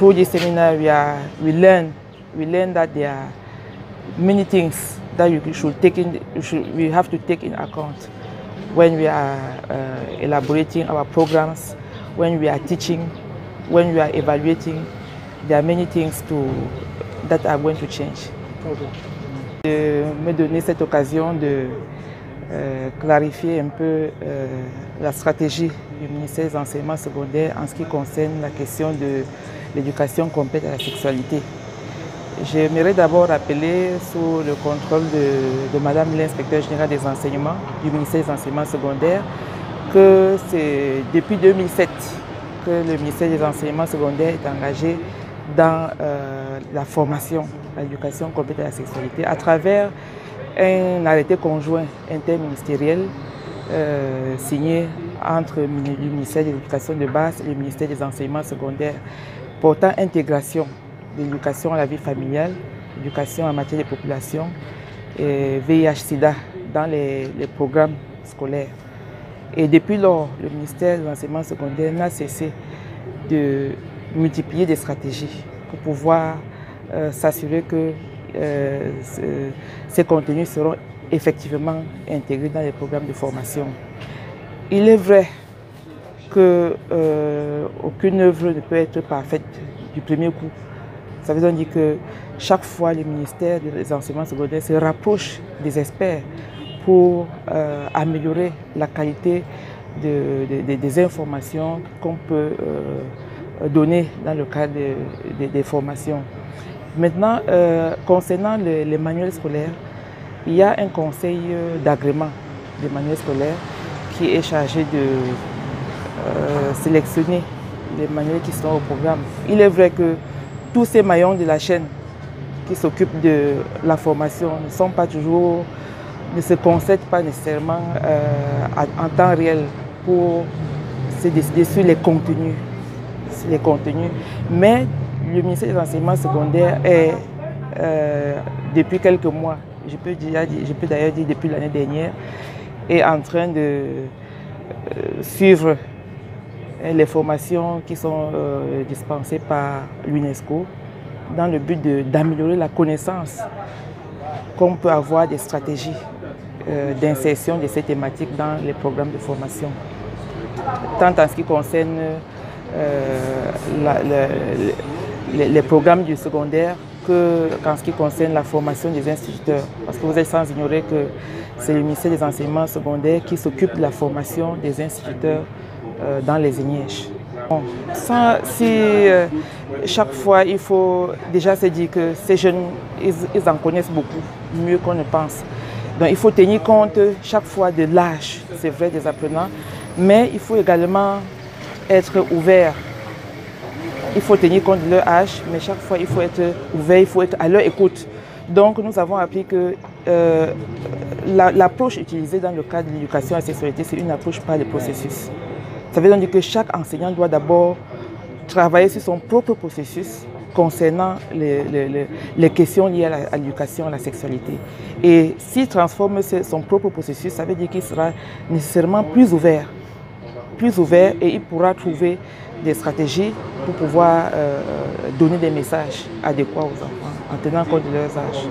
through this seminar, we learn that there are many things that we have to take in account when we are elaborating our programs, when we are teaching, when we are evaluating. There are many things that are going to change. Okay. De me donner cette occasion de clarifier un peu la stratégie du ministère des enseignements secondaires en ce qui concerne la question de l'éducation complète à la sexualité. J'aimerais d'abord rappeler, sous le contrôle de Madame l'inspecteur général des enseignements du ministère des enseignements secondaires, que c'est depuis 2007 que le ministère des enseignements secondaires est engagé dans la formation à l'éducation complète à la sexualité à travers un arrêté conjoint interministériel signé entre le ministère de l'Éducation de base et le ministère des enseignements secondaires portant intégration de l'éducation à la vie familiale, l'éducation en matière de population et VIH-Sida dans les programmes scolaires. Et depuis lors, le ministère de l'enseignement secondaire n'a cessé de multiplier des stratégies pour pouvoir s'assurer que ces contenus seront effectivement intégrés dans les programmes de formation. Il est vrai qu'aucune œuvre ne peut être parfaite du premier coup. Ça veut dire que chaque fois, le ministère des enseignements secondaires se rapproche des experts pour améliorer la qualité des informations qu'on peut donner dans le cadre des formations. Maintenant, concernant les manuels scolaires, il y a un conseil d'agrément des manuels scolaires qui est chargé de sélectionner les manuels qui sont au programme. Il est vrai que tous ces maillons de la chaîne qui s'occupent de la formation ne se concertent pas nécessairement en temps réel pour se décider sur les contenus. Mais le ministère des enseignements secondaires est, depuis quelques mois, je peux d'ailleurs dire depuis l'année dernière, est en train de suivre les formations qui sont dispensées par l'UNESCO dans le but d'améliorer la connaissance qu'on peut avoir des stratégies d'insertion de ces thématiques dans les programmes de formation, tant en ce qui concerne les programmes du secondaire qu'en ce qui concerne la formation des instituteurs. Parce que vous êtes sans ignorer que c'est le ministère des enseignements secondaires qui s'occupe de la formation des instituteurs dans les ENIEJ. Bon, chaque fois, il faut déjà se dire que ces jeunes, ils en connaissent beaucoup, mieux qu'on ne pense. Donc il faut tenir compte chaque fois de l'âge, c'est vrai, des apprenants, mais il faut également être ouvert. Il faut tenir compte de leur âge, mais chaque fois il faut être ouvert, il faut être à leur écoute. Donc nous avons appris que l'approche utilisée dans le cadre de l'éducation à la sexualité, c'est une approche par le processus. Ça veut dire que chaque enseignant doit d'abord travailler sur son propre processus concernant les questions liées à l'éducation à la sexualité. Et s'il transforme son propre processus, ça veut dire qu'il sera nécessairement plus ouvert et il pourra trouver des stratégies pour pouvoir donner des messages adéquats aux enfants en tenant compte de leurs âges.